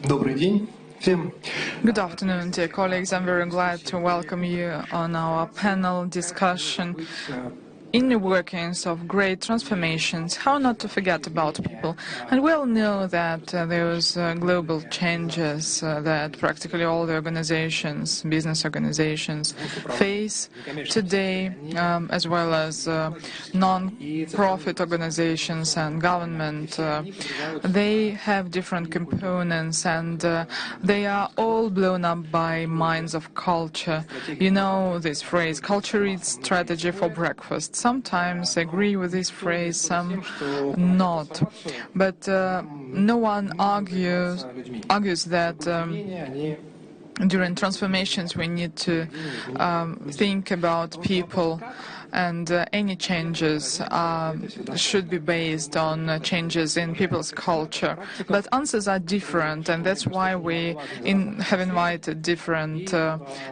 Добрый день всем. Good afternoon, dear colleagues. I'm very glad to welcome you on our panel discussion in the workings of great transformations, how not to forget about people. And we all know that those global changes that practically all the organizations, business organizations, face today, as well as non-profit organizations and government, they have different components, and they are all blown up by minds of culture. You know this phrase, culture eats strategy for breakfast. Sometimes agree with this phrase, some not. But no one argues that during transformations we need to think about people, and any changes should be based on changes in people's culture. But answers are different, and that's why we have invited different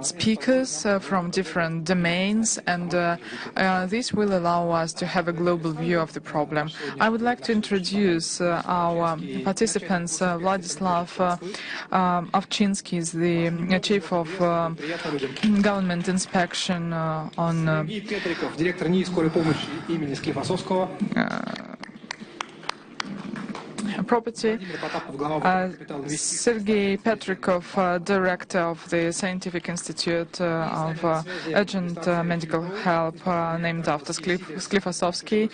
speakers from different domains, and this will allow us to have a global view of the problem. I would like to introduce our participants. Vladislav Ovchinsky is the Chief of Government Inspection on Директор НИИ скорой помощи имени Склифосовского. Property. Sergei Petrikov, Director of the Scientific Institute of Urgent Medical Help, named after Sklifosovsky.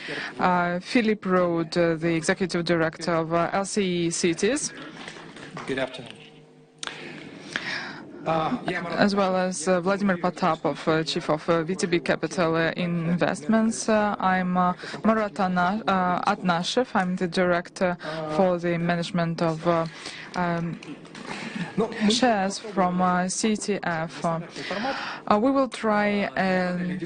Philip Rode, the Executive Director of LCE Cities. Good afternoon. As well as Vladimir Potapov, Chief of VTB Capital Investments. I'm Marat Atnashev. I'm the Director for the Management of shares from CTF. We will try an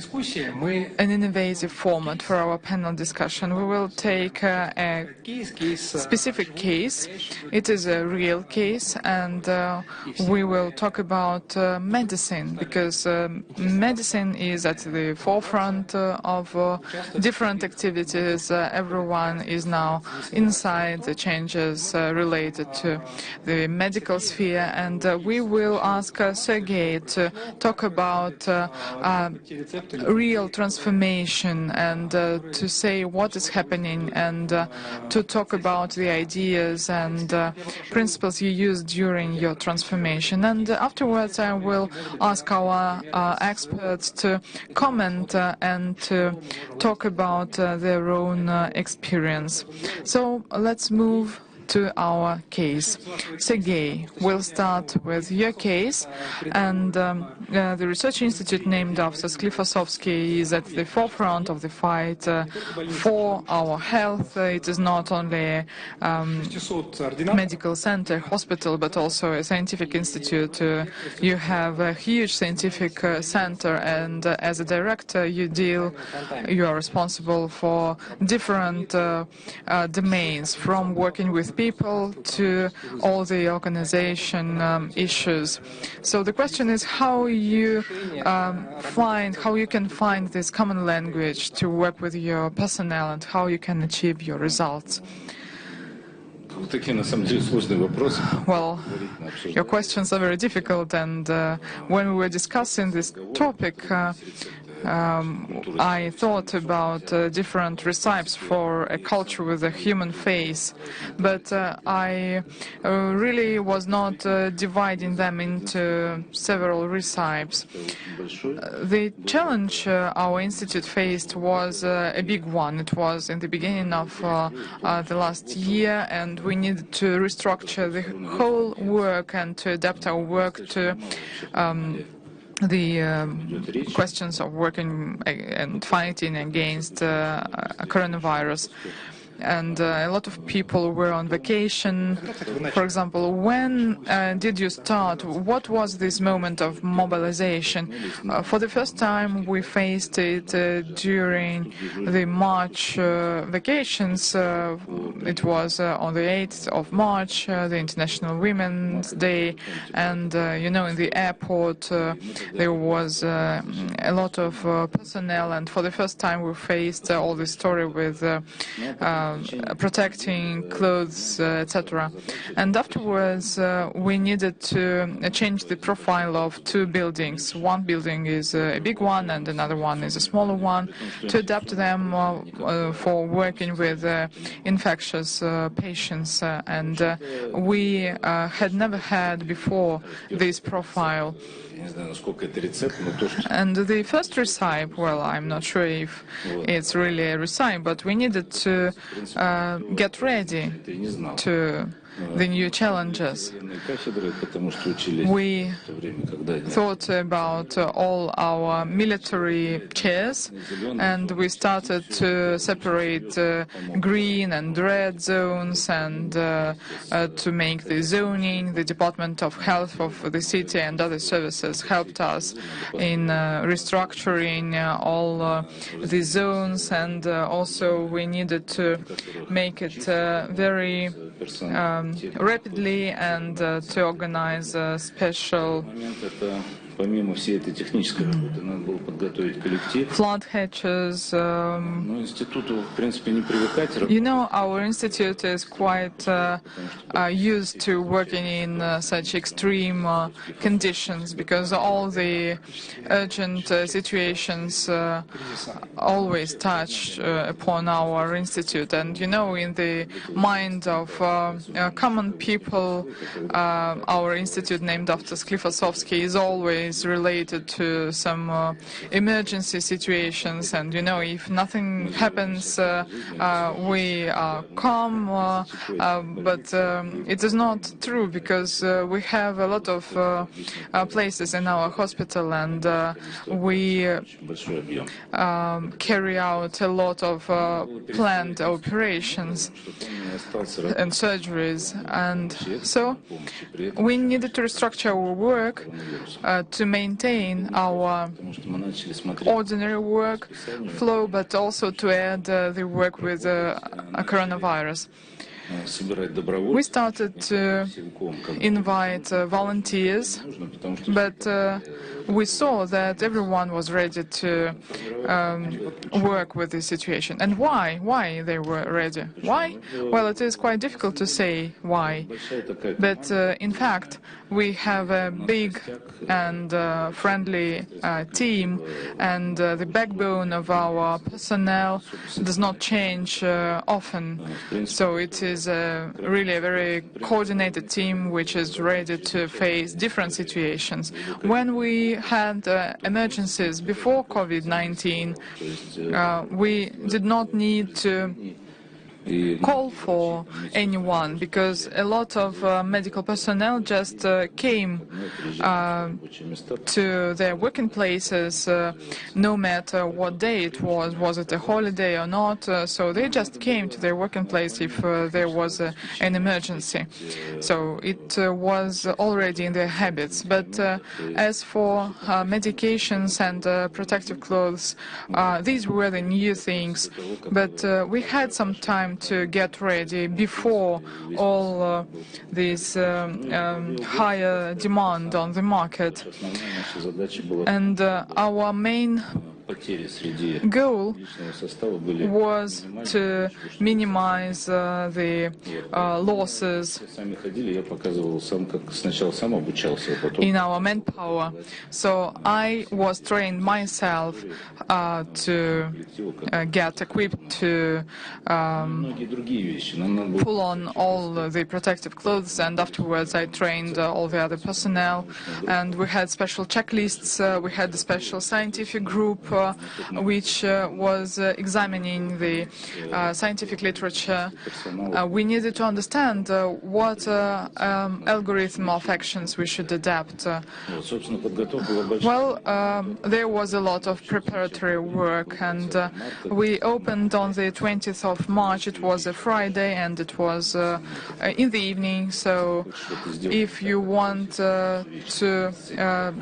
innovative format for our panel discussion. We will take a specific case. It is a real case, and we will talk about medicine, because medicine is at the forefront of different activities. Everyone is now inside the changes related to the medical sphere, and we will ask Sergei to talk about real transformation and to say what is happening, and to talk about the ideas and principles you used during your transformation. And afterwards I will ask our experts to comment and to talk about their own experience. So let's move to our case. Sergei, we'll start with your case, and the research institute named after Sklifosovsky is at the forefront of the fight for our health. It is not only a medical center, hospital, but also a scientific institute. You have a huge scientific center, and as a director you are responsible for different domains, from working with people to all the organization issues. So the question is how you can find this common language to work with your personnel, and how you can achieve your results. Well, your questions are very difficult, and when we were discussing this topic, I thought about different recipes for a culture with a human face, but I really was not dividing them into several recipes. The challenge our institute faced was a big one. It was in the beginning of the last year, and we needed to restructure the whole work and to adapt our work to the questions of working and fighting against coronavirus. And a lot of people were on vacation. For example, when did you start? What was this moment of mobilization? For the first time, we faced it during the March vacations. It was on the 8th of March, the International Women's Day, and in the airport there was a lot of personnel, and for the first time we faced all this story with protecting clothes, etc. And afterwards, we needed to change the profile of two buildings. One building is a big one and another one is a smaller one, to adapt them for working with infectious patients. And we had never had before this profile. And the first recipe, well, I'm not sure if it's really a recipe, but we needed to get ready to the new challenges. We thought about all our military chairs, and we started to separate green and red zones, and to make the zoning. The Department of Health of the city and other services helped us in restructuring all the zones, and also we needed to make it very rapidly and to organize a special flood hatches. You know, our institute is quite used to working in such extreme conditions, because all the urgent situations always touch upon our institute. And you know, in the mind of common people, our institute, named after Sklifosovsky, is always related to some emergency situations. And you know, if nothing happens, we are calm, but it is not true, because we have a lot of places in our hospital, and we carry out a lot of planned operations and surgeries. And so we needed to restructure our work to maintain our ordinary work flow, but also to add the work with a coronavirus. We started to invite volunteers, but we saw that everyone was ready to work with the situation. And why? Why they were ready? Why? Well, it is quite difficult to say why. But in fact, we have a big and friendly team, and the backbone of our personnel does not change often. So it is really a very coordinated team which is ready to face different situations. When we had emergencies before COVID-19, we did not need to call for anyone, because a lot of medical personnel just came to their working places, no matter what day it was it a holiday or not, so they just came to their working place if there was an emergency. So it was already in their habits. But as for medications and protective clothes, these were the new things, but we had some time to get ready before all this higher demand on the market. And our main goal was to minimize the losses in our manpower. So I was trained myself to get equipped to pull on all the protective clothes, and afterwards I trained all the other personnel, and we had special checklists. We had a special scientific group which was examining the scientific literature. We needed to understand what algorithm of actions we should adapt. Well, there was a lot of preparatory work, and we opened on the 20th of March. It was a Friday, and it was in the evening, so if you want to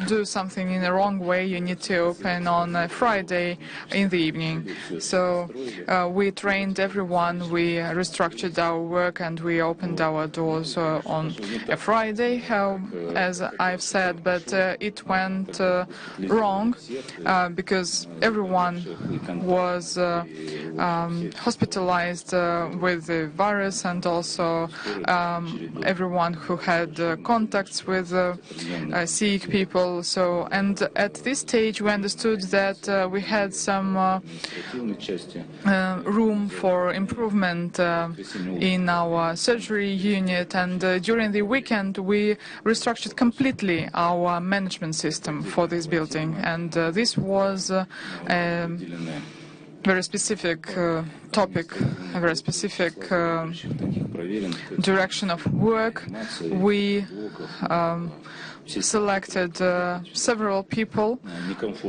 do something in the wrong way, you need to open on a Friday in the evening. So we trained everyone, we restructured our work, and we opened our doors on a Friday, as I've said, but it went wrong because everyone was hospitalized with the virus, and also everyone who had contacts with sick people. So, and at this stage we understood that we had some room for improvement in our surgery unit, and during the weekend we restructured completely our management system for this building, and this was very specific topic, a very specific direction of work. We selected several people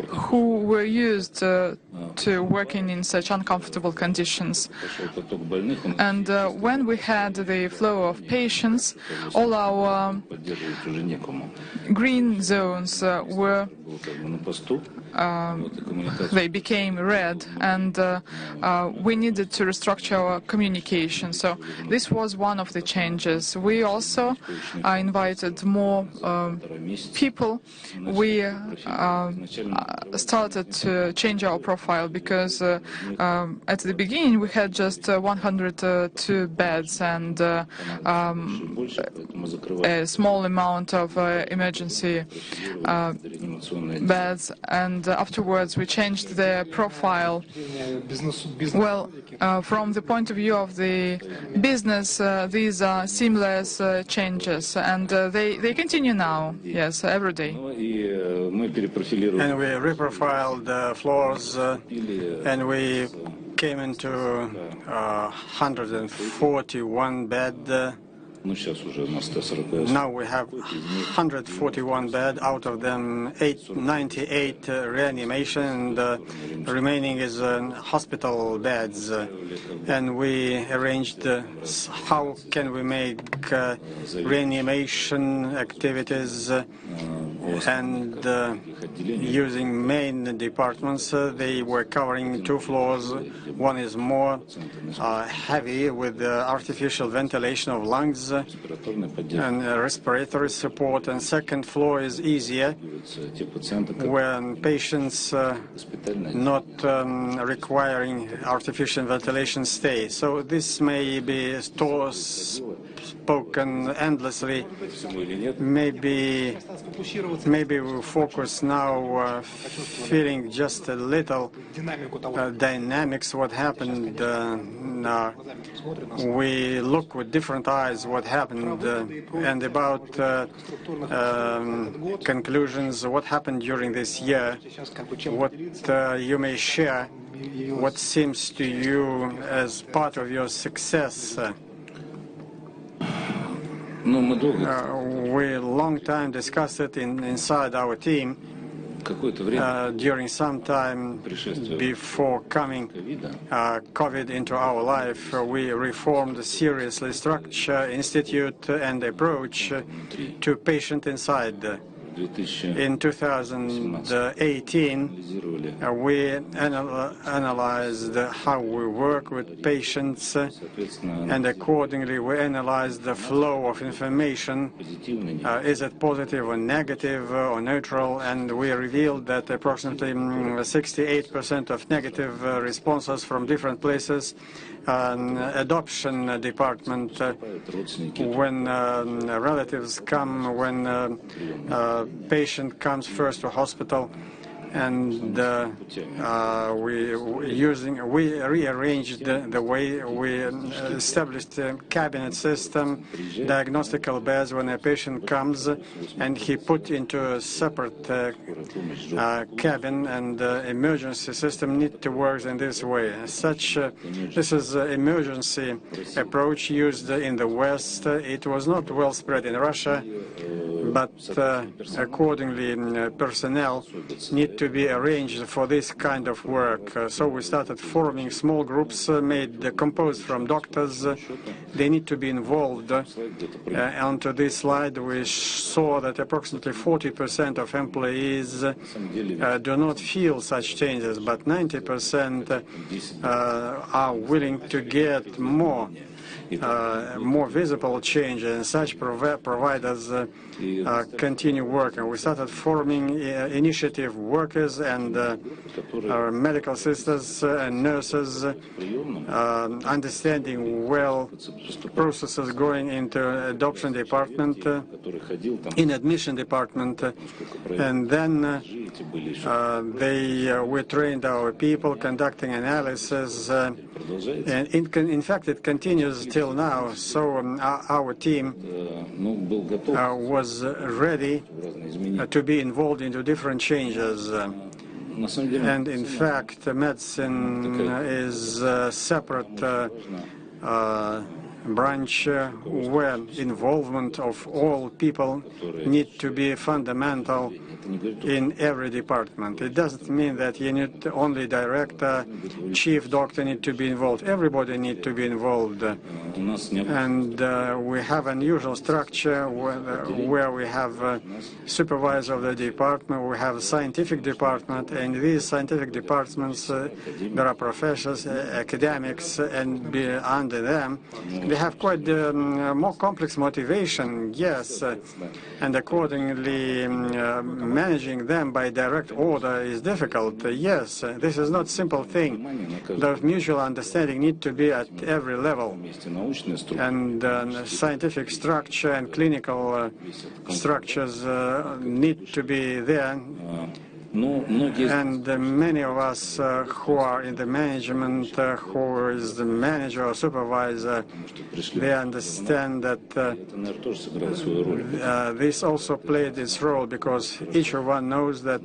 who were used to working in such uncomfortable conditions. And when we had the flow of patients, all our green zones were they became red, and we needed to restructure our communication. So this was one of the changes. We also invited more people. We started to change our profile because at the beginning we had just 102 beds and a small amount of emergency beds, and afterwards we changed the profile. Well, from the point of view of the business, these are seamless changes, and they continue now, yes, every day. And we reprofiled the floors, and we came into 141 bed. Now we have 141 beds, out of them 98 reanimation, and the remaining is hospital beds. And we arranged how can we make reanimation activities and using main departments. They were covering 2 floors. One is more heavy with artificial ventilation of lungs and respiratory support, and second floor is easier when patients not requiring artificial ventilation stay. So this may be spoken endlessly. Maybe we focus now feeling just a little dynamics what happened. We look with different eyes what happened, and about conclusions, what happened during this year, what you may share, what seems to you as part of your success. We long time discussed it inside our team. During some time before coming COVID into our life, we reformed seriously structure, institute, and approach to patient inside. In 2018, we analyzed how we work with patients, and accordingly we analyzed the flow of information. Is it positive or negative or neutral? And we revealed that approximately 68% of negative responses from different places. Adoption department, when relatives come, when patient comes first to hospital, and we rearranged the way we established a cabinet system, diagnostical beds when a patient comes, and he put into a separate cabin, and the emergency system need to work in this way. This is an emergency approach used in the West. It was not well spread in Russia but accordingly personnel need to be arranged for this kind of work. So we started forming small groups composed from doctors. They need to be involved. Onto this slide we saw that approximately 40% of employees do not feel such changes, but 90% are willing to get more visible change, and such providers continue working. We started forming initiative workers and medical sisters and nurses, understanding well processes going into adoption department, in admission department, and then we trained our people conducting analysis, and in fact it continues till now. So our team was ready to be involved into different changes. And in fact, medicine is a separate branch where involvement of all people need to be fundamental in every department. It doesn't mean that you need only director, chief doctor need to be involved. Everybody need to be involved. And we have an unusual structure where we have supervisor of the department, we have a scientific department, and in these scientific departments there are professors, academics, and under them they have quite more complex motivation, yes, and accordingly managing them by direct order is difficult. Yes, this is not a simple thing. The mutual understanding need to be at every level, and scientific structure and clinical structures need to be there. And many of us who are in the management, who is the manager or supervisor, they understand that this also played its role, because each one knows that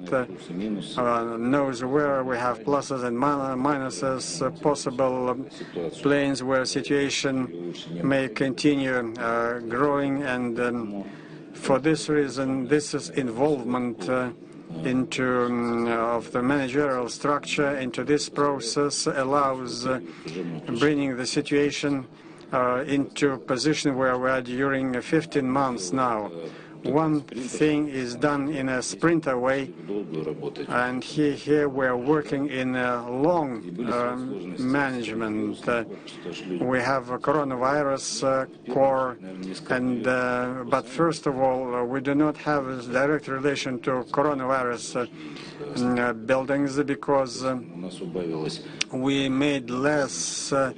knows where we have pluses and minuses, possible planes where situation may continue growing, and for this reason, this is involvement into of the managerial structure into this process allows bringing the situation into a position where we are during 15 months now. One thing is done in a sprinter way, and here we're working in a long management. We have a coronavirus core, and but first of all, we do not have a direct relation to coronavirus buildings, because we made less the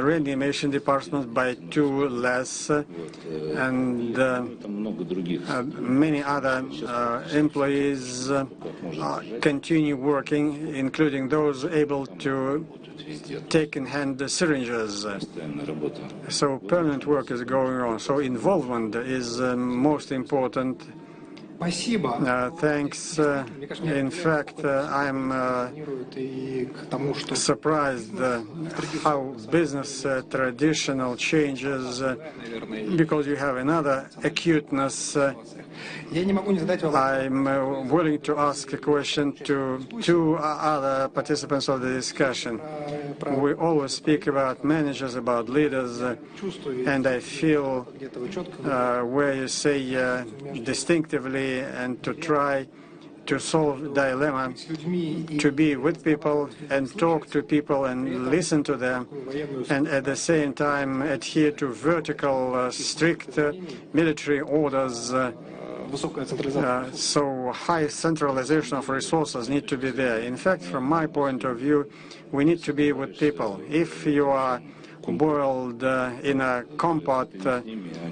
reanimation departments by 2 less, and many other employees continue working, including those able to take in hand the syringes. So permanent work is going on. So involvement is most important. Thanks. In fact, I'm surprised how business traditional changes, because you have another acuteness. I'm willing to ask a question to 2 other participants of the discussion. We always speak about managers, about leaders, and I feel where you say distinctively and to try to solve dilemma, to be with people and talk to people and listen to them, and at the same time adhere to vertical, strict military orders. So high centralization of resources need to be there. In fact, from my point of view, we need to be with people. If you are boiled in a compote,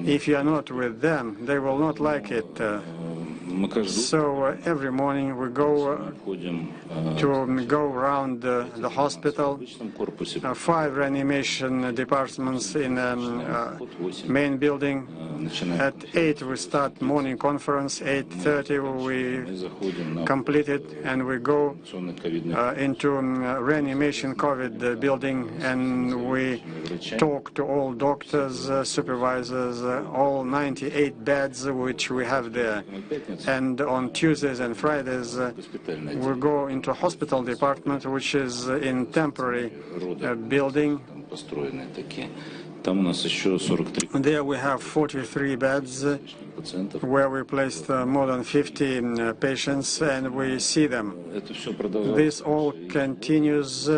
if you are not with them, they will not like it. So every morning we go around the hospital, 5 reanimation departments in main building. At 8 we start morning conference, 8:30 we complete it, and we go into reanimation COVID building, and we talk to all doctors, supervisors, all 98 beds which we have there. And on Tuesdays and Fridays we go into hospital department, which is in temporary building. There we have 43 beds where we placed more than 50 patients, and we see them. This all continues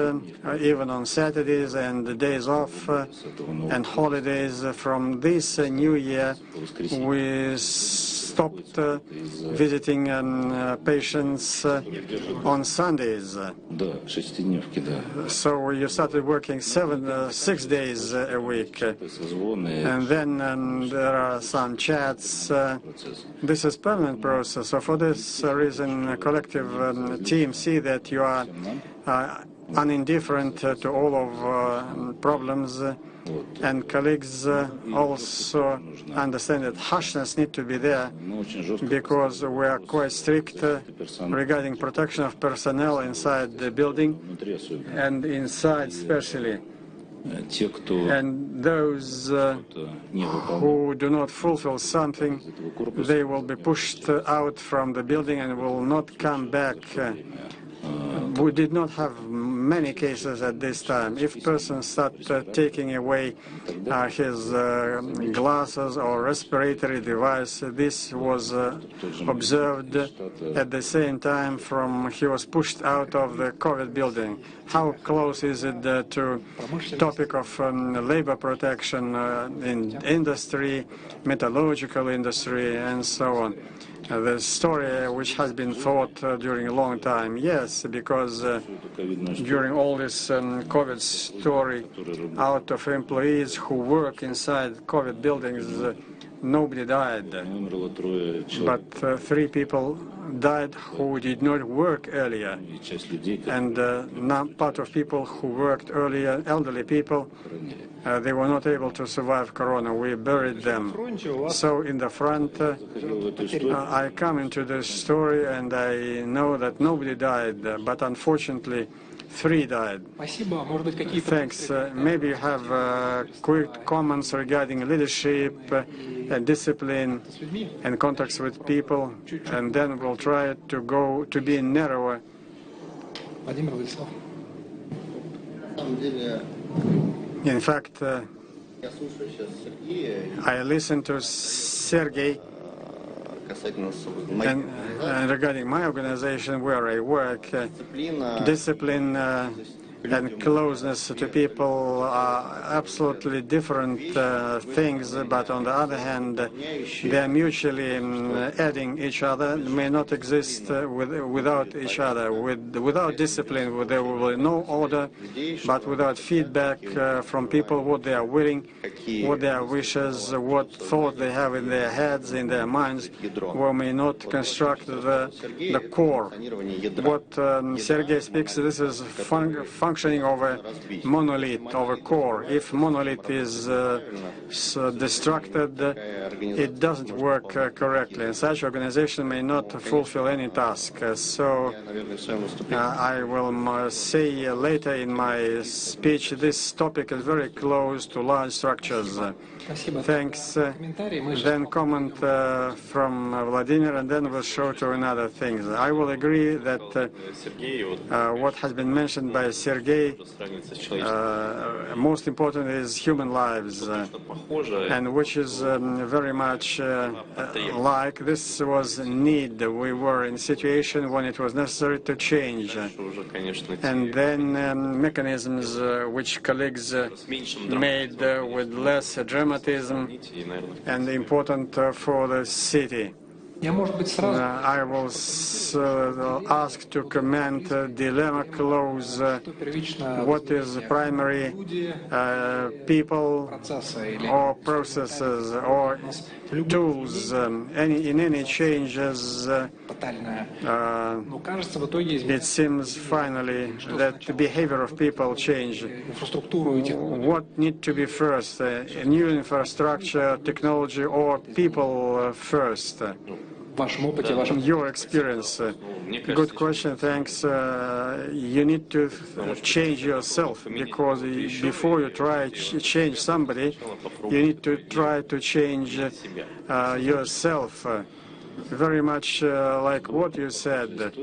even on Saturdays and the days off and holidays. From this new year, we stopped visiting patients on Sundays. So you started working 6 days a week. And then there are some chats. This is permanent process. So for this reason, collective team see that you are unindifferent to all of problems, and colleagues also understand that harshness needs to be there, because we are quite strict regarding protection of personnel inside the building and inside especially. And those who do not fulfill something, they will be pushed out from the building and will not come back. We did not have many cases at this time. If persons start taking away his glasses or respiratory device, this was observed at the same time he was pushed out of the COVID building. How close is it to topic of labor protection in industry, metallurgical industry, and so on? The story which has been thought during a long time, yes, because during all this COVID story, out of employees who work inside COVID buildings, nobody died. But 3 people died who did not work earlier. And part of people who worked earlier, elderly people, they were not able to survive Corona. We buried them. So in the front, I come into this story and I know that nobody died, but unfortunately 3 died. Thanks. Maybe you have quick comments regarding leadership and discipline and contacts with people, and then we'll try to be narrower. In fact, I listened to Sergei, and regarding my organization where I work, discipline and closeness to people are absolutely different things, but on the other hand, they are mutually adding each other, may not exist without each other. Without discipline, there will be no order, but without feedback from people, what they are willing, what their wishes, what thought they have in their heads, in their minds, we may not construct the core. What Sergei speaks, this is functioning of a monolith, of a core. If monolith is destructed, it doesn't work correctly, and such organization may not fulfill any task. So I will say later in my speech, this topic is very close to large structures. Thanks. Then comment from Vladimir, and then we'll show to another things. I will agree that what has been mentioned by Sergei, most important is human lives, and which is very much like this was need. We were in a situation when it was necessary to change, and then mechanisms which colleagues made with less dramatism and important for the city. I was asked to comment dilemma clause, what is primary people or processes or tools, in any changes. It seems finally that the behavior of people change. What need to be first, new infrastructure, technology, or people first? Your experience. Good question, thanks. You need to change yourself, because before you try to change somebody, you need to try to change yourself. Very much like what you said.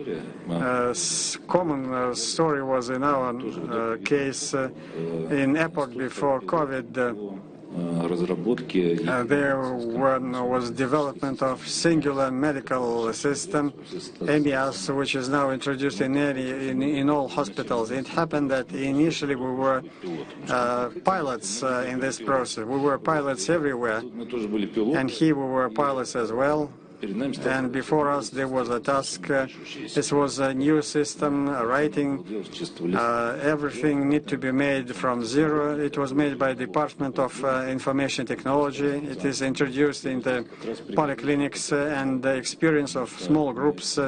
Common story was in our case, in epoch before COVID, there was development of singular medical system, MES, which is now introduced in all hospitals. It happened that initially we were pilots in this process. We were pilots everywhere, and here we were pilots as well. And before us there was a task. This was a new system, writing. Everything need to be made from zero. It was made by Department of Information Technology. It is introduced in the polyclinics, and the experience of small groups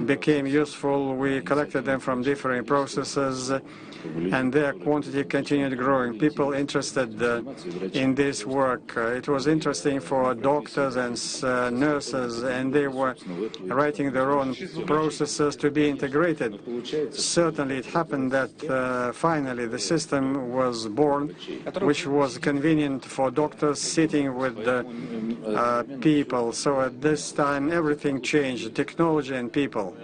became useful. We collected them from different processes, and their quantity continued growing. People interested in this work. It was interesting for doctors and nurses, and they were writing their own processes to be integrated. Certainly it happened that finally the system was born, which was convenient for doctors sitting with the people. So at this time everything changed, technology and people.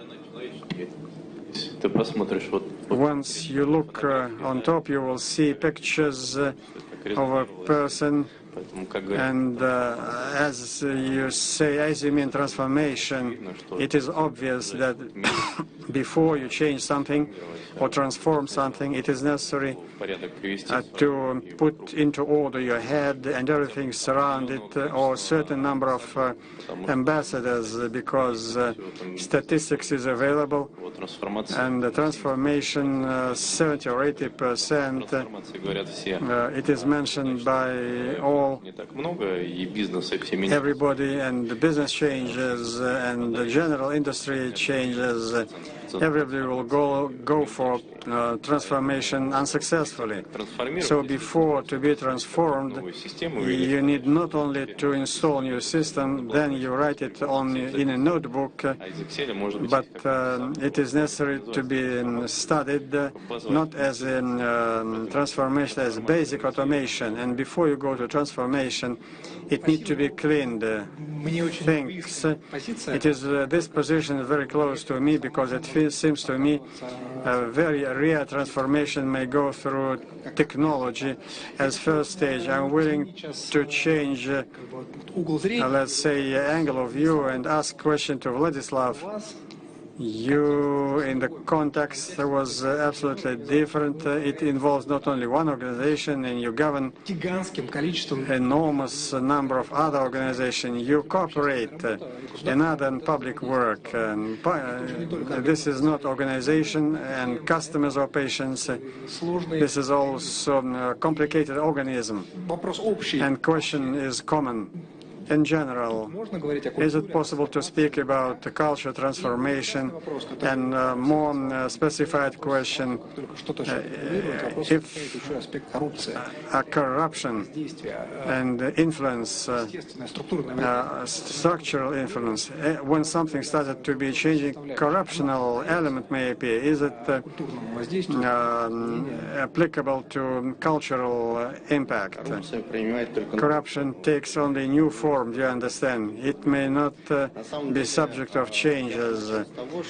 Once you look on top, you will see pictures of a person, and as you say, as you mean transformation, it is obvious that before you change something or transform something, it is necessary to put into order your head and everything surrounded, or a certain number of ambassadors, because statistics is available, and the transformation 70 or 80%, it is mentioned by all, everybody, and the business changes and the general industry changes. Everybody will go for transformation unsuccessfully. So before to be transformed, you need not only to install new system, then you write it in a notebook, but it is necessary to be studied not as in transformation, as basic automation. And before you go to transformation, it needs to be cleaned. Things. It is this position is very close to me, because it seems to me a very rare transformation may go through technology as first stage. I'm willing to change, let's say, angle of view and ask question to Vladislav. You, in the context, was absolutely different. It involves not only one organization, and you govern enormous number of other organizations. You cooperate in other public work. This is not organization and customers or patients. This is also a complicated organism. And question is common. In general, is it possible to speak about the culture transformation, and more specified question, if corruption and influence, structural influence, when something started to be changing, corruptional element may appear. Is it applicable to cultural impact? Corruption takes only new form. Do you understand? It may not be subject of changes.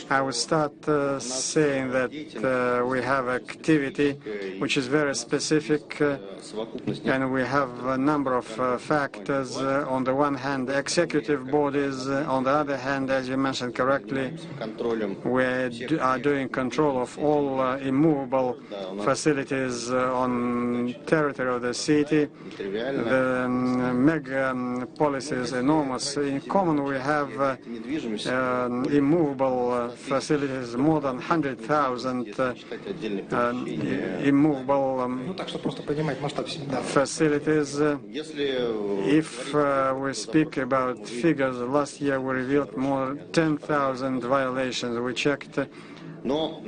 I would start saying that we have activity which is very specific, and we have a number of factors. On the one hand, executive bodies. On the other hand, as you mentioned correctly, we are doing control of all immovable facilities on territory of the city. The megapolitan metropolis is enormous. In common, we have immovable facilities, more than 100,000 immovable Ну, так что просто понимать масштаб да. facilities. If we speak about figures, last year we revealed more than 10,000 violations. We checked Но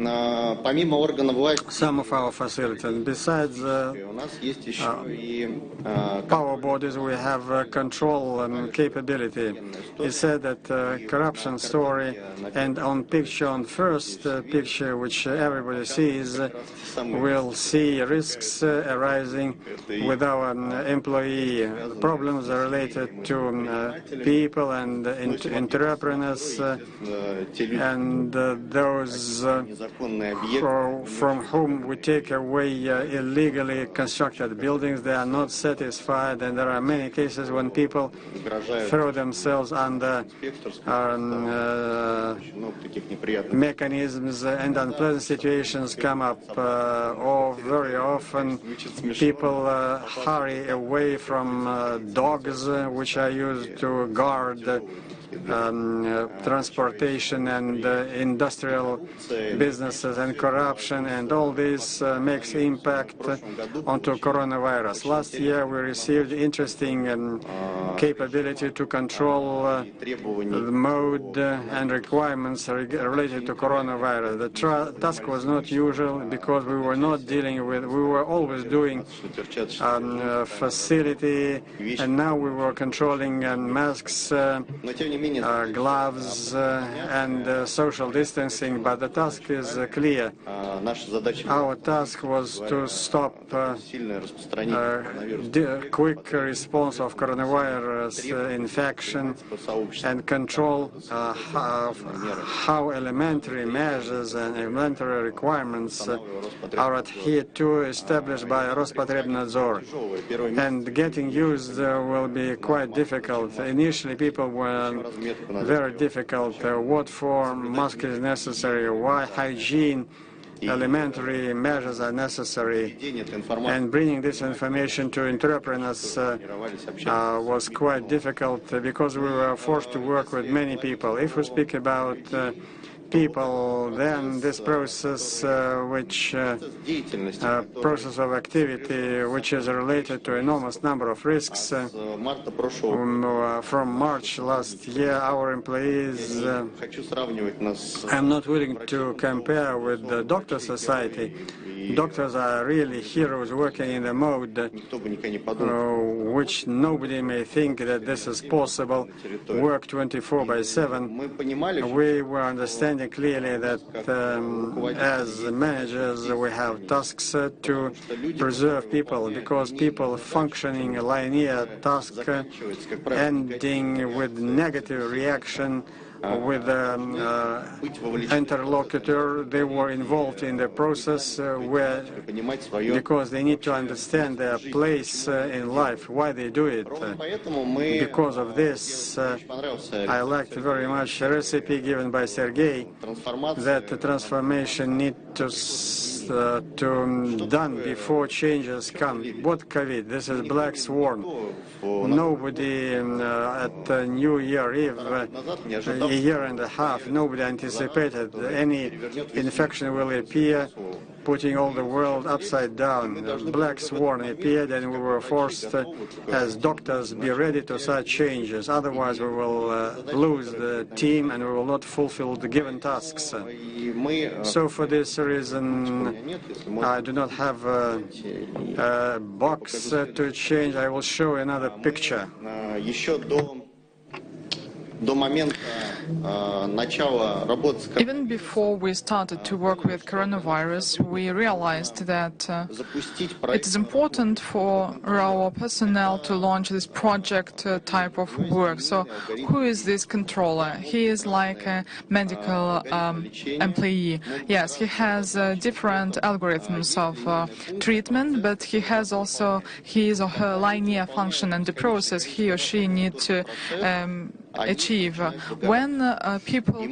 помимо органов власти, some of our facilities. Besides у нас есть еще и power bodies, we have control capability. He said that corruption story, and on picture, on first picture, which everybody sees, we'll see risks arising with our employee. Problems are related to people and entrepreneurs and those from whom we take away illegally constructed buildings. They are not satisfied, and there are many cases when people throw themselves under mechanisms, and unpleasant situations come up. Or very often people hurry away from dogs which are used to guard transportation and industrial businesses and corruption, and all this makes impact onto coronavirus. Last year we received interesting capability to control the mode and requirements related to coronavirus. The task was not usual because we were not dealing with, we were always doing facility, and now we were controlling masks, gloves and social distancing, but the task is clear. Our task was to stop quick response of coronavirus infection and control how elementary measures and elementary requirements are adhered to, established by Rospotrebnadzor. And getting used will be quite difficult. Initially people were very difficult. What form mask is necessary? Why hygiene? Elementary measures are necessary, and bringing this information to entrepreneurs was quite difficult because we were forced to work with many people. If we speak about people, then this process, process of activity, which is related to enormous number of risks. From March last year, our employees, I'm not willing to compare with the doctor society. Doctors are really heroes working in a mode which nobody may think that this is possible, work 24/7. We were understanding clearly that as managers we have tasks to preserve people, because people functioning a linear task ending with negative reaction with interlocutor. They were involved in the process because they need to understand their place in life, why they do it. Because of this, I liked very much a recipe given by Sergei that the transformation need to done before changes come. What COVID? This is black swan. Nobody at New Year Eve, a year and a half, nobody anticipated any infection will appear, putting all the world upside down. Black swan appeared, and we were forced, as doctors, be ready to such changes. Otherwise, we will lose the team and we will not fulfill the given tasks. So for this reason, I do not have a box to change. I will show another picture. Even before we started to work with coronavirus, we realized that it is important for our personnel to launch this project type of work. So who is this controller? He is like a medical employee. Yes, he has different algorithms of treatment, but he has also his or her linear function and the process he or she needs to achieve. When people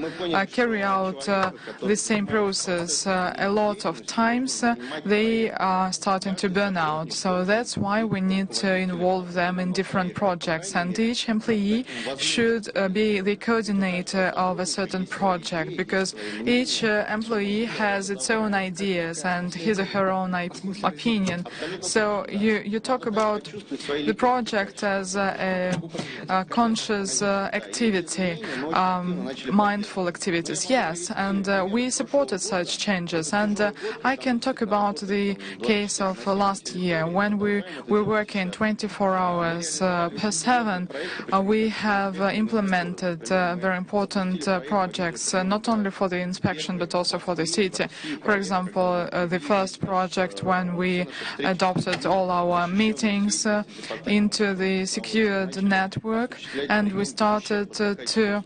carry out the same process a lot of times, they are starting to burn out. So that's why we need to involve them in different projects, and each employee should be the coordinator of a certain project, because each employee has its own ideas and his or her own opinion. So you talk about the project as a conscious activity, mindful activities. Yes, and we supported such changes. And I can talk about the case of last year when we were working 24 hours per 7. We have implemented very important projects, not only for the inspection but also for the city. For example, the first project when we adopted all our meetings into the secured network, and we started to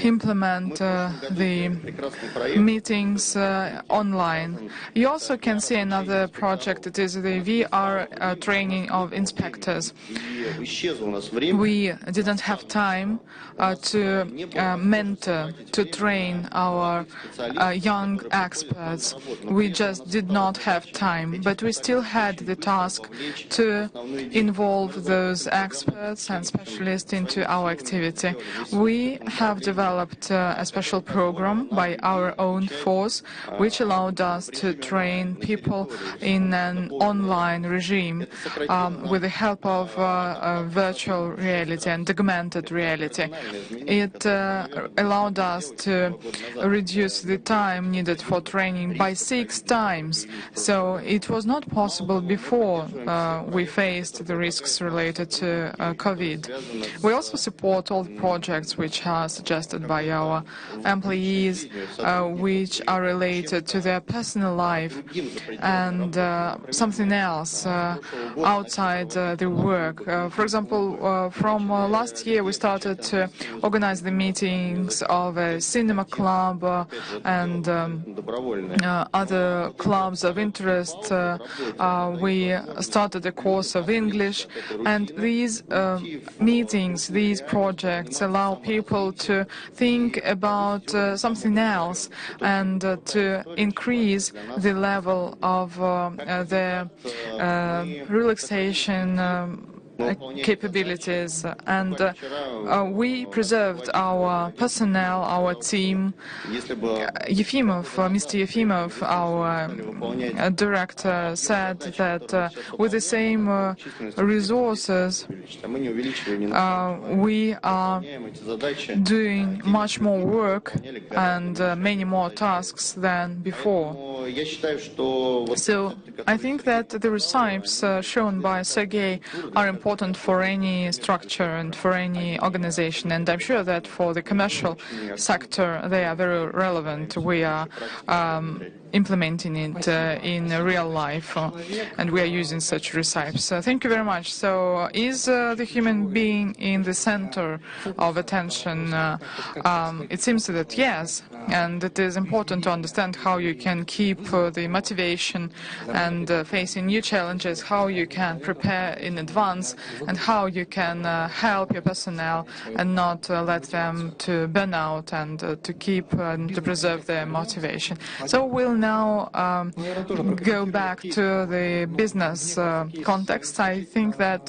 implement the meetings online. You also can see another project. It is the VR training of inspectors. We didn't have time to mentor, to train our young experts. We just did not have time, but we still had the task to involve those experts and specialists into our activity. We have developed a special program by our own force, which allowed us to train people in an online regime with the help of virtual reality and augmented reality. It allowed us to reduce the time needed for training by 6 times. So it was not possible before we faced the risks related to COVID. We also support all the projects which are suggested by our employees, which are related to their personal life and something else outside the work. For example, from last year we started to organize the meetings of a cinema club and other clubs of interest. We started a course of English, and these meetings, these projects allow people to think about something else and to increase the level of their relaxation capabilities, and we preserved our personnel, our team. Mr. Yefimov, our director, said that with the same resources we are doing much more work and many more tasks than before. So I think that the recipes shown by Sergei are important for any structure and for any organization, and I'm sure that for the commercial sector they are very relevant. We are implementing it in real life, and we are using such recipes. Thank you very much. So is the human being in the center of attention? It seems that yes, and it is important to understand how you can keep the motivation and facing new challenges, how you can prepare in advance, and how you can help your personnel and not let them to burn out, and to keep and to preserve their motivation. So we'll now go back to the business context. I think that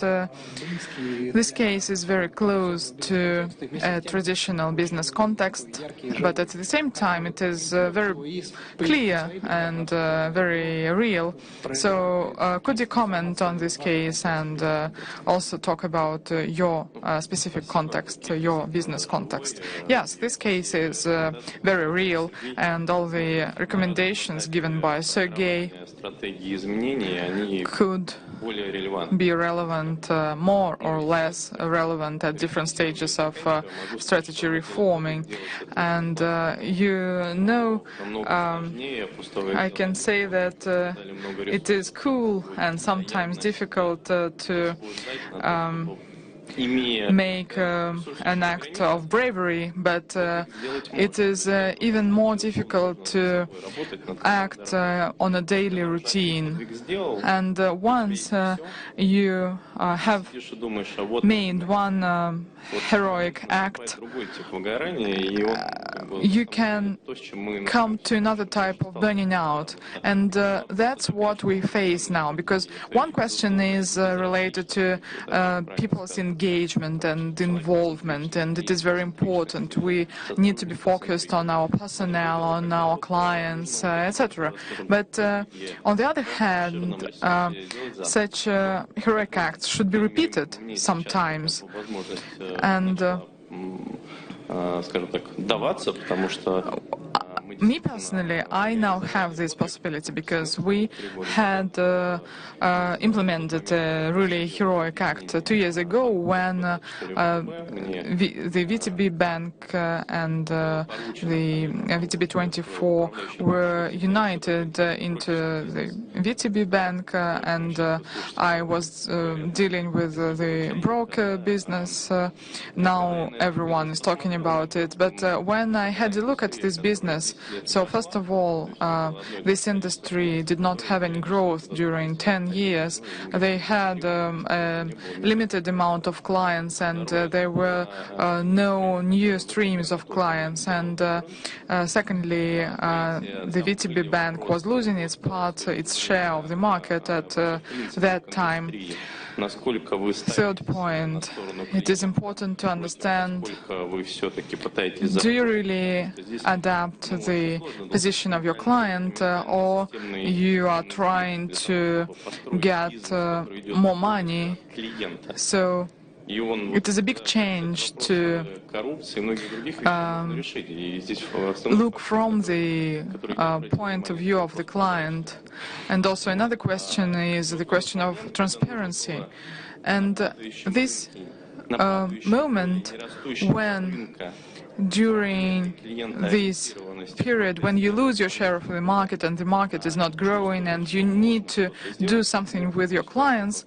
this case is very close to a traditional business context, but at the same time it is very clear and very real. So could you comment on this case and also talk about your specific context, your business context? Yes, this case is very real, and all the recommendations given by Sergei could be relevant, more or less relevant at different stages of strategy reforming. And I can say that it is cool and sometimes difficult to make an act of bravery, but it is even more difficult to act on a daily routine. And once you have made one heroic act, you can come to another type of burning out. And that's what we face now, because one question is related to people's engagement and involvement, and it is very important. We need to be focused on our personnel, on our clients, etc. But on the other hand, such heroic acts should be repeated sometimes. And me personally, I now have this possibility because we had implemented a really heroic act 2 years ago when the VTB Bank and the VTB 24 were united into the VTB Bank, and I was dealing with the broker business. Now everyone is talking about it, but when I had a look at this business, so first of all, this industry did not have any growth during 10 years. They had a limited amount of clients, and there were no new streams of clients. And secondly, the VTB Bank was losing its share of the market at that time. Third point, it is important to understand, do you really adapt the position of your client, or you are trying to get more money? So it is a big change to look from the point of view of the client. And also another question is the question of transparency. And this moment when during this period when you lose your share of the market and the market is not growing and you need to do something with your clients,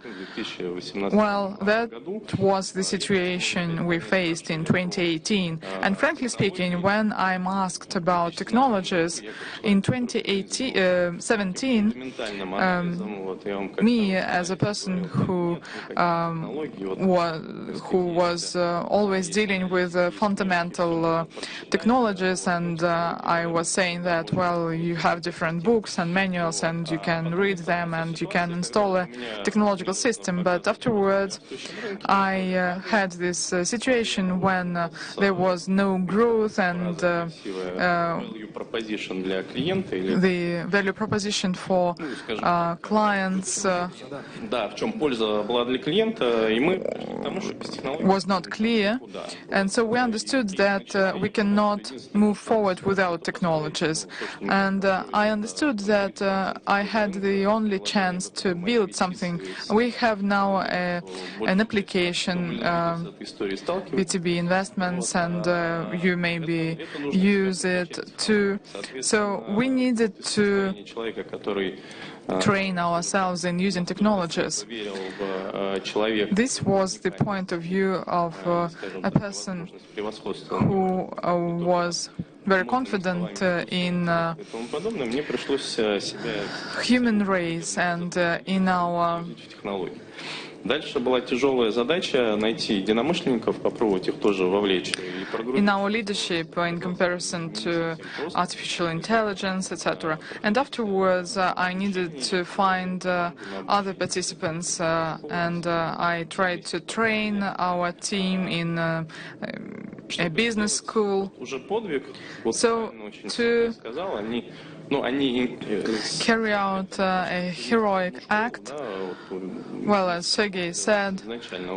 well, that was the situation we faced in 2018. And frankly speaking, when I'm asked about technologies in 2017, me as a person who was always dealing with fundamental technologies, and I was saying that, well, you have different books and manuals and you can read them and you can install a technological system. But afterwards I had this situation when there was no growth, and the value proposition for clients was not clear, and so we understood that we cannot move forward without technologies. And I understood that I had the only chance to build something. We have now an application, BTB Investments, and you maybe use it too. So we needed to train ourselves in using technologies. This was the point of view of a person who was very confident in human race and in our Дальше была тяжелая задача найти единомышленников, попробовать их тоже вовлечь. In our leadership in comparison to artificial intelligence, etc. And afterwards I needed to find other participants, and I tried to train our team in a business school. So to carry out a heroic act, well, as Sergei said,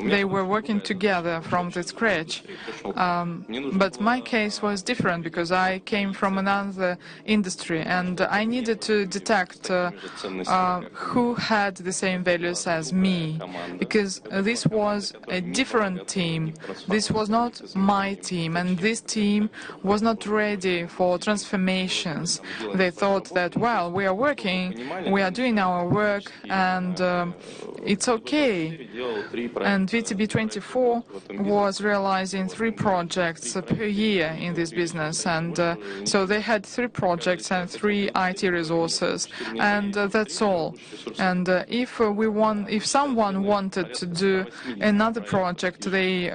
they were working together from the scratch. But my case was different because I came from another industry and I needed to detect who had the same values as me, because this was a different team. This was not my team, and this team was not ready for transformations. They thought that, well, we are working, we are doing our work, and it's okay. And VTB24 was realizing 3 projects per year in this business, and so they had 3 projects and 3 IT resources, and that's all. And if someone wanted to do another project, we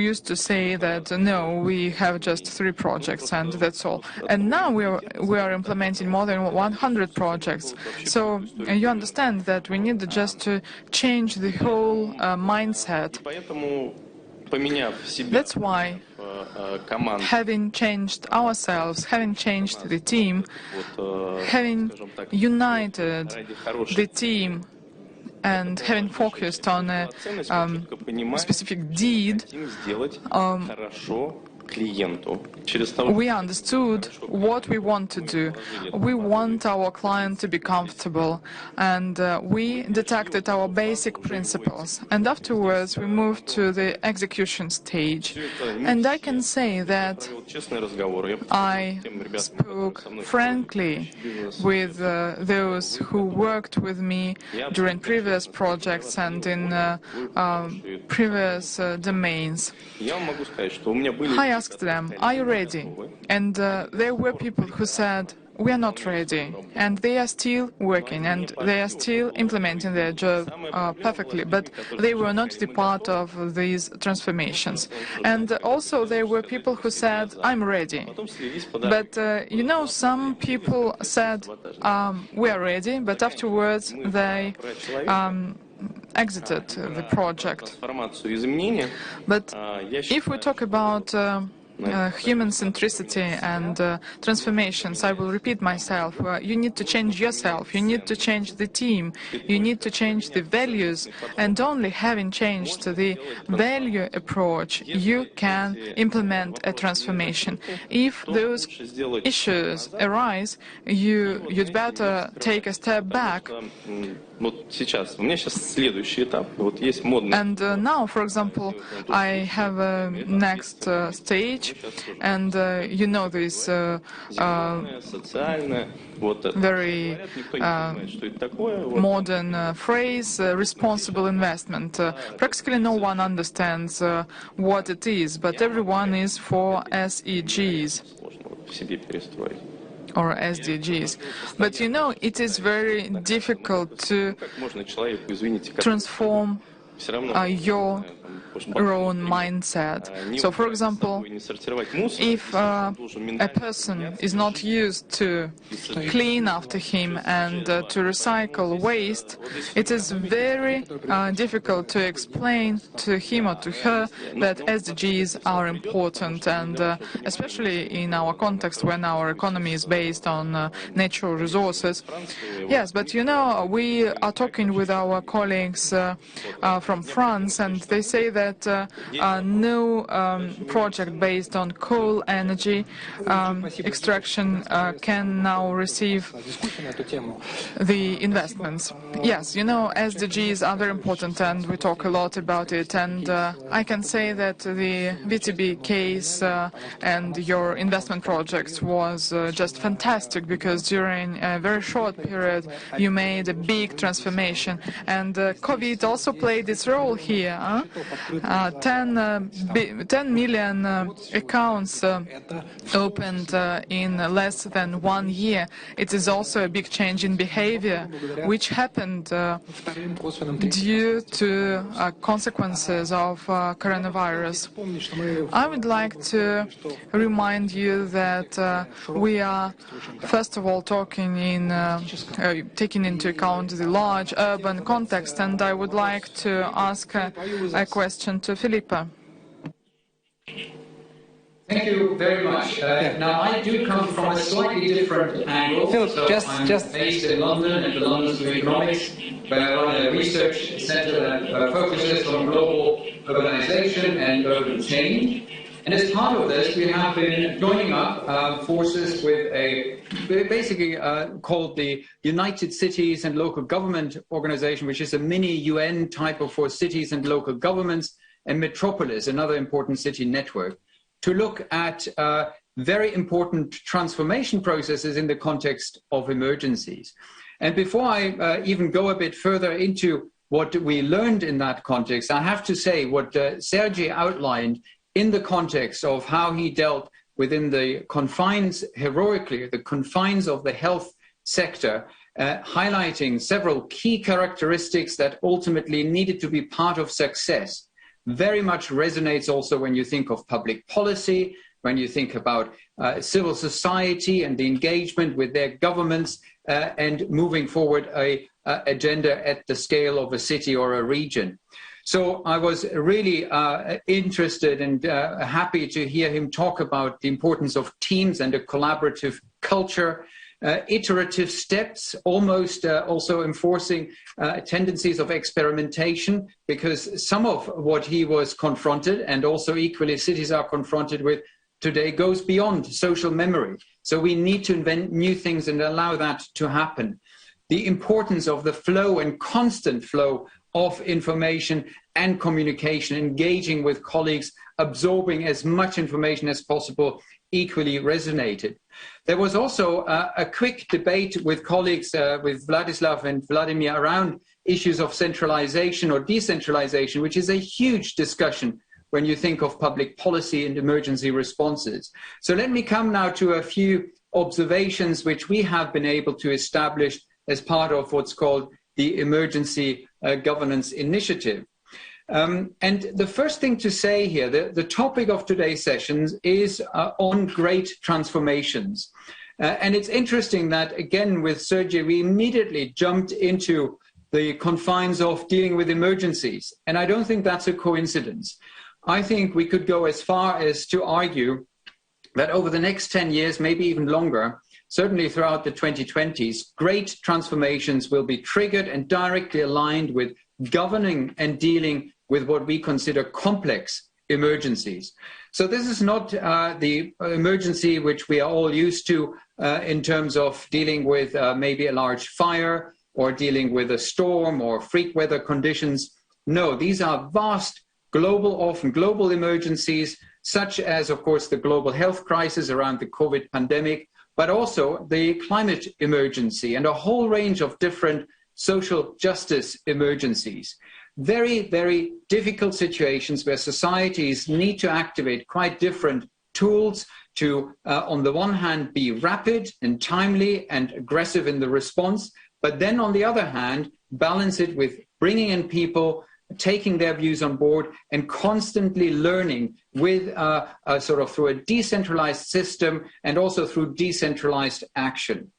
used to say that no, we have just 3 projects and that's all. And now we are implementing more than 100 projects. So you understand that we need just to change the whole mindset. That's why, having changed ourselves, having changed the team, having united the team, and having focused on a specific deed, we understood what we want to do. We want our client to be comfortable, and we detected our basic principles. And afterwards, we moved to the execution stage. And I can say that I spoke frankly with those who worked with me during previous projects and in previous domains. I asked them, are you ready? And there were people who said, we are not ready. And they are still working, and they are still implementing their job perfectly, but they were not the part of these transformations. And also there were people who said, I'm ready. But, some people said, we are ready, but afterwards they exited the project. But if we talk about human centricity and transformations, I will repeat myself. You need to change yourself, you need to change the team, you need to change the values, and only having changed the value approach, you can implement a transformation. If those issues arise, you'd better take a step back. And now, for example, I have a next stage, and this very modern phrase, responsible investment. Practically no one understands what it is, but everyone is for SEGs. Or SDGs. But it is very difficult to transform your own mindset. So, for example, if a person is not used to clean after him and to recycle waste, it is very difficult to explain to him or to her that SDGs are important, and especially in our context when our economy is based on natural resources. Yes, but we are talking with our colleagues from France, and they say that no project based on coal energy extraction can now receive the investments. Yes, SDGs are very important, and we talk a lot about it, and I can say that the VTB case and your investment projects was just fantastic, because during a very short period you made a big transformation, and COVID also played its role here. 10 million accounts opened in less than 1 year. It is also a big change in behavior, which happened due to consequences of coronavirus. I would like to remind you that we are, first of all, taking into account the large urban context, and I would like to ask a question to Filipa. Thank you very much. Now, I do come from a slightly different angle. I'm based in London at the London School of Economics, where I run a research centre that focuses on global urbanization and urban change. And as part of this, we have been joining up forces with a basically called the United Cities and Local Government Organization, which is a mini UN type of for cities and local governments, and Metropolis, another important city network, to look at very important transformation processes in the context of emergencies. And before I even go a bit further into what we learned in that context, I have to say what Sergei outlined in the context of how he dealt within the confines, heroically, the confines of the health sector, highlighting several key characteristics that ultimately needed to be part of success, very much resonates also when you think of public policy, when you think about civil society and the engagement with their governments and moving forward a agenda at the scale of a city or a region. So I was really interested and happy to hear him talk about the importance of teams and a collaborative culture, iterative steps, almost also enforcing tendencies of experimentation, because some of what he was confronted, and also equally cities are confronted with today, goes beyond social memory. So we need to invent new things and allow that to happen. The importance of the flow and constant flow of information and communication, engaging with colleagues, absorbing as much information as possible, equally resonated. There was also a quick debate with colleagues, with Vladislav and Vladimir, around issues of centralization or decentralization, which is a huge discussion when you think of public policy and emergency responses. So let me come now to a few observations which we have been able to establish as part of what's called the Emergency Governance Initiative. And the first thing to say here, the topic of today's sessions is on great transformations. And it's interesting that, again, with Sergei, we immediately jumped into the confines of dealing with emergencies. And I don't think that's a coincidence. I think we could go as far as to argue that over the next 10 years, maybe even longer, certainly throughout the 2020s, great transformations will be triggered and directly aligned with governing and dealing with what we consider complex emergencies. So this is not the emergency which we are all used to in terms of dealing with maybe a large fire or dealing with a storm or freak weather conditions. No, these are vast global, often global emergencies, such as, of course, the global health crisis around the COVID pandemic, but also the climate emergency and a whole range of different social justice emergencies. Very, very difficult situations where societies need to activate quite different tools to, on the one hand, be rapid and timely and aggressive in the response, but then on the other hand, balance it with bringing in people, taking their views on board, and constantly learning with sort of through a decentralized system and also through decentralized action.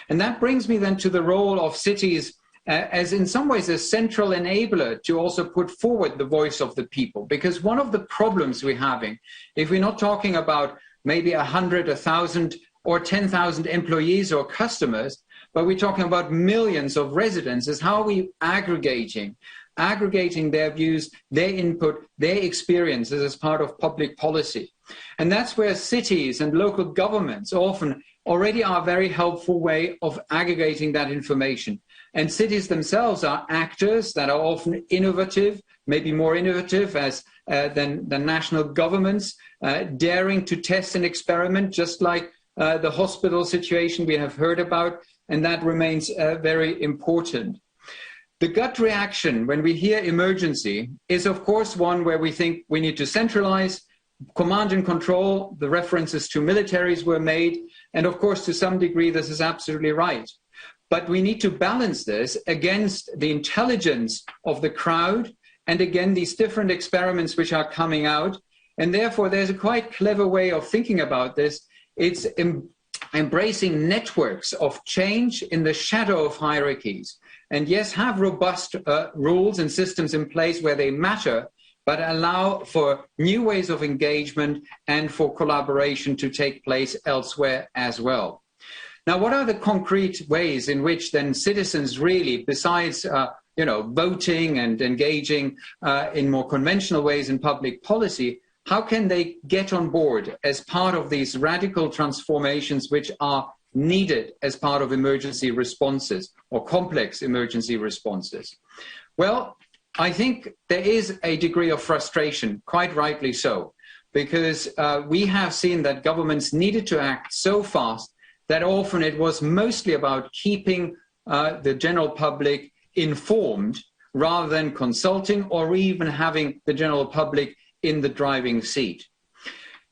And that brings me then to the role of cities as in some ways a central enabler to also put forward the voice of the people. Because one of the problems we're having, if we're not talking about maybe 100, 1,000 or 10,000 employees or customers, but we're talking about millions of residents, is how are we aggregating their views, their input, their experiences as part of public policy. And that's where cities and local governments often already are a very helpful way of aggregating that information. And cities themselves are actors that are often innovative, maybe more innovative than national governments, daring to test and experiment, just like the hospital situation we have heard about, and that remains very important. The gut reaction when we hear emergency is, of course, one where we think we need to centralize, command and control. The references to militaries were made. And of course, to some degree, this is absolutely right. But we need to balance this against the intelligence of the crowd and, again, these different experiments which are coming out. And therefore, there's a quite clever way of thinking about this. It's embracing networks of change in the shadow of hierarchies. And yes, have robust rules and systems in place where they matter, but allow for new ways of engagement and for collaboration to take place elsewhere as well. Now, what are the concrete ways in which then citizens really, besides voting and engaging in more conventional ways in public policy, how can they get on board as part of these radical transformations which are needed as part of emergency responses or complex emergency responses? Well, I think there is a degree of frustration, quite rightly so, because we have seen that governments needed to act so fast that often it was mostly about keeping the general public informed rather than consulting or even having the general public in the driving seat.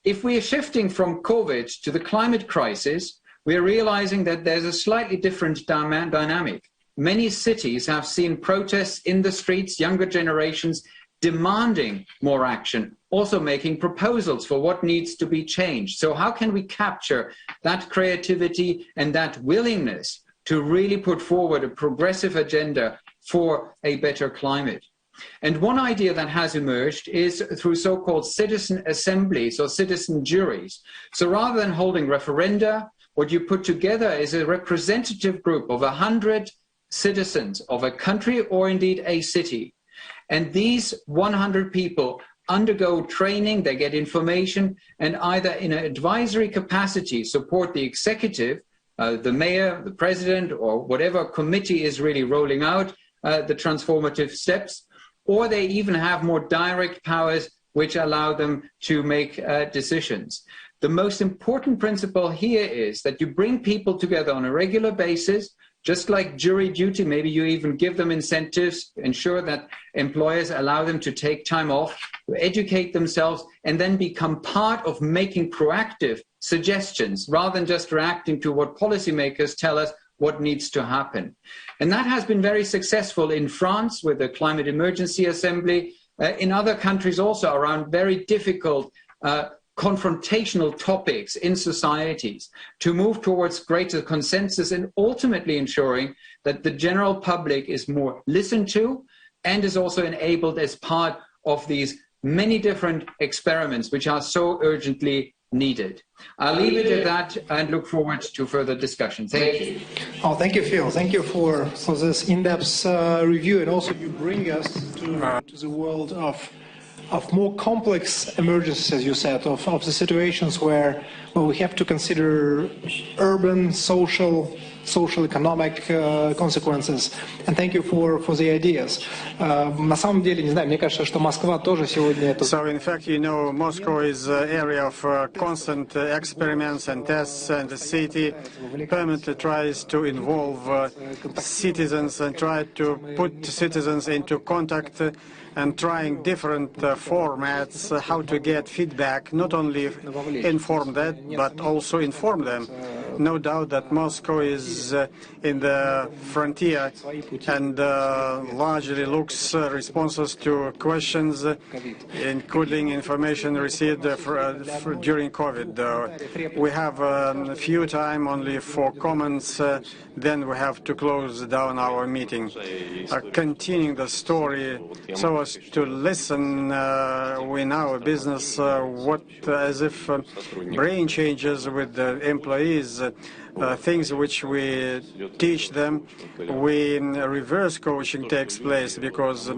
If we are shifting from COVID to the climate crisis, we are realizing that there's a slightly different dynamic. Many cities have seen protests in the streets, younger generations demanding more action, also making proposals for what needs to be changed. So how can we capture that creativity and that willingness to really put forward a progressive agenda for a better climate? And one idea that has emerged is through so-called citizen assemblies or citizen juries. So rather than holding referenda, what you put together is a representative group of 100 citizens of a country or indeed a city. And these 100 people undergo training, they get information, and either in an advisory capacity support the executive, the mayor, the president, or whatever committee is really rolling out the transformative steps, or they even have more direct powers which allow them to make decisions. The most important principle here is that you bring people together on a regular basis, just like jury duty. Maybe you even give them incentives, ensure that employers allow them to take time off, educate themselves, and then become part of making proactive suggestions rather than just reacting to what policymakers tell us what needs to happen. And that has been very successful in France with the Climate Emergency Assembly, in other countries also around very difficult confrontational topics in societies, to move towards greater consensus and ultimately ensuring that the general public is more listened to and is also enabled as part of these many different experiments which are so urgently needed. I'll leave it at that and look forward to further discussion. Thank you. Oh, thank you, Phil. Thank you for this in-depth review, and also you bring us to the world of more complex emergencies, as you said, of the situations where we have to consider urban, social, economic consequences. And thank you for the ideas. На самом деле, не знаю, мне кажется, что Москва тоже сегодня это... So in fact, you know, Moscow is an area of constant experiments and tests, and the city permanently tries to involve citizens and try to put citizens into contact and trying different formats, how to get feedback, not only inform that, but also inform them. No doubt that Moscow is in the frontier and largely looks responses to questions, including information received during COVID. We have a few time only for comments, then we have to close down our meeting. Continuing the story, so as to listen in our business, as if brain changes with the employees, things which we teach them, reverse coaching takes place, because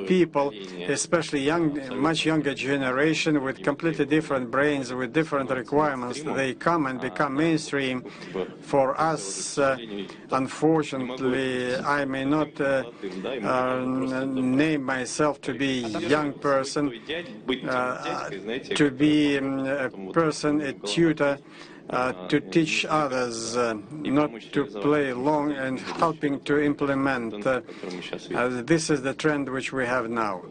people, especially much younger generation with completely different brains, with different requirements, they come and become mainstream. For us, unfortunately, I may not name myself to be a young person, to be a person, a tutor, to teach others, not to play along and helping to implement. This is the trend which we have now.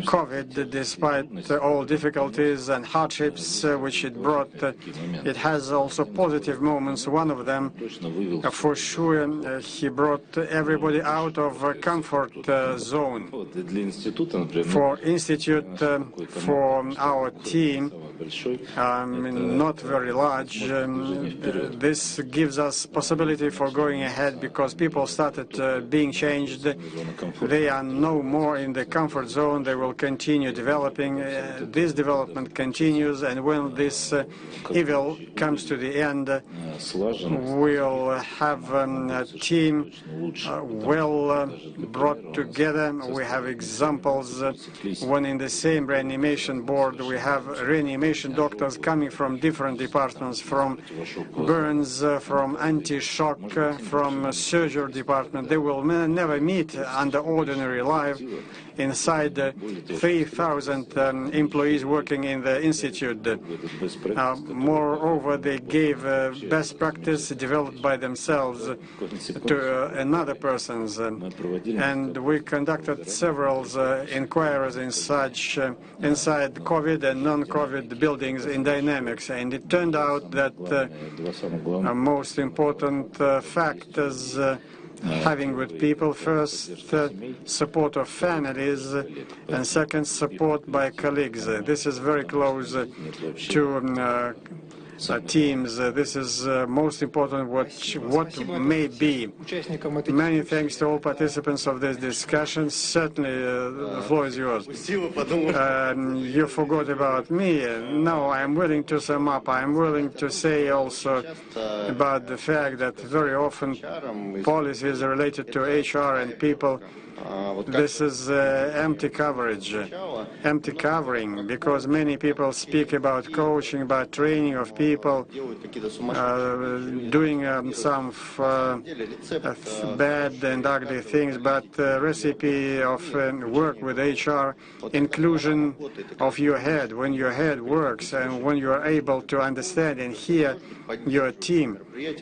COVID, despite all difficulties and hardships which it brought, it has also positive moments. One of them, for sure, he brought everybody out of a comfort zone. For Institute, for our team, not very large, this gives us possibility for going ahead, because people started being changed. They are no more in the comfort zone. They will continue developing. This development continues, and when this evil comes to the end, we'll have a team well brought together. We have examples when in the same reanimation board we have reanimation doctors coming from different departments, from burns, from anti-shock, from surgery department. They will never meet under ordinary life. inside 3,000 employees working in the institute. Moreover, they gave best practice developed by themselves to another persons. And we conducted several inquiries inside COVID and non-COVID buildings in dynamics. And it turned out that most important factors having with people, first, support of families, and second, support by colleagues. This is very close to teams. This is most important what may be. Many thanks to all participants of this discussion. Certainly, the floor is yours. You forgot about me. No, I'm willing to sum up. I'm willing to say also about the fact that very often policies related to HR and people, this is empty coverage, empty covering, because many people speak about coaching, about training of people, doing some bad and ugly things, but recipe of work with HR, inclusion of your head, when your head works and when you are able to understand and hear your team.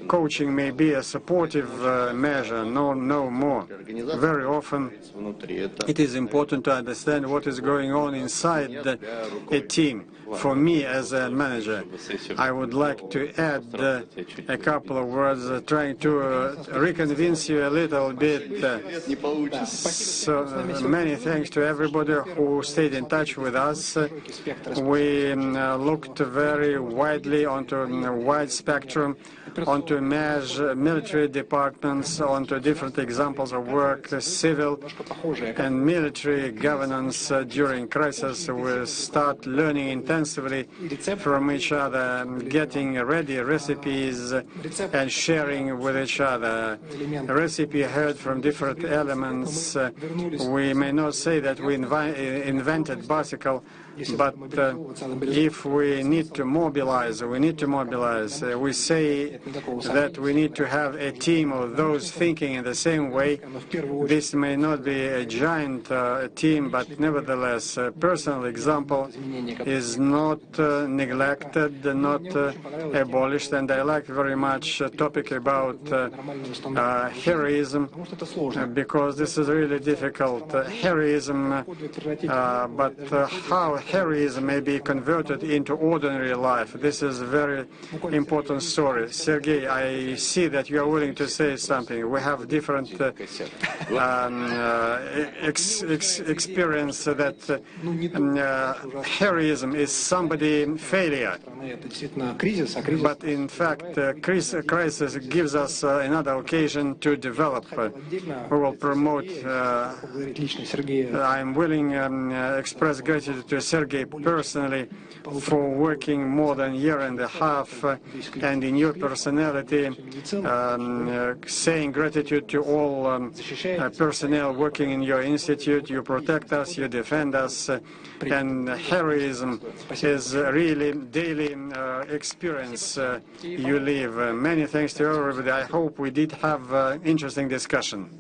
Coaching may be a supportive measure, no more. Very often it is important to understand what is going on inside a team. For me as a manager, I would like to add a couple of words, trying to reconvince you a little bit. So many thanks to everybody who stayed in touch with us. We looked very widely onto a wide spectrum, onto military departments, onto different examples of work, civil and military governance during crisis. We start learning intensively from each other, getting ready recipes and sharing with each other. A recipe heard from different elements. We may not say that we invented bicycle, but if we need to mobilize, we need to mobilize. We say that we need to have a team of those thinking in the same way. This may not be a giant team, but nevertheless, a personal example is not neglected, not abolished. And I like very much a topic about heroism, because this is really difficult. Heroism, but how heroism may be converted into ordinary life. This is a very important story. Sergei, I see that you are willing to say something. We have different experience that heroism is somebody failure. But in fact, crisis gives us another occasion to develop. We will promote. I'm willing to express gratitude to Sergei personally for working more than a year and a half, and in your personality, saying gratitude to all personnel working in your institute. You protect us, you defend us, and heroism is really daily experience you live. Many thanks to everybody. I hope we did have interesting discussion.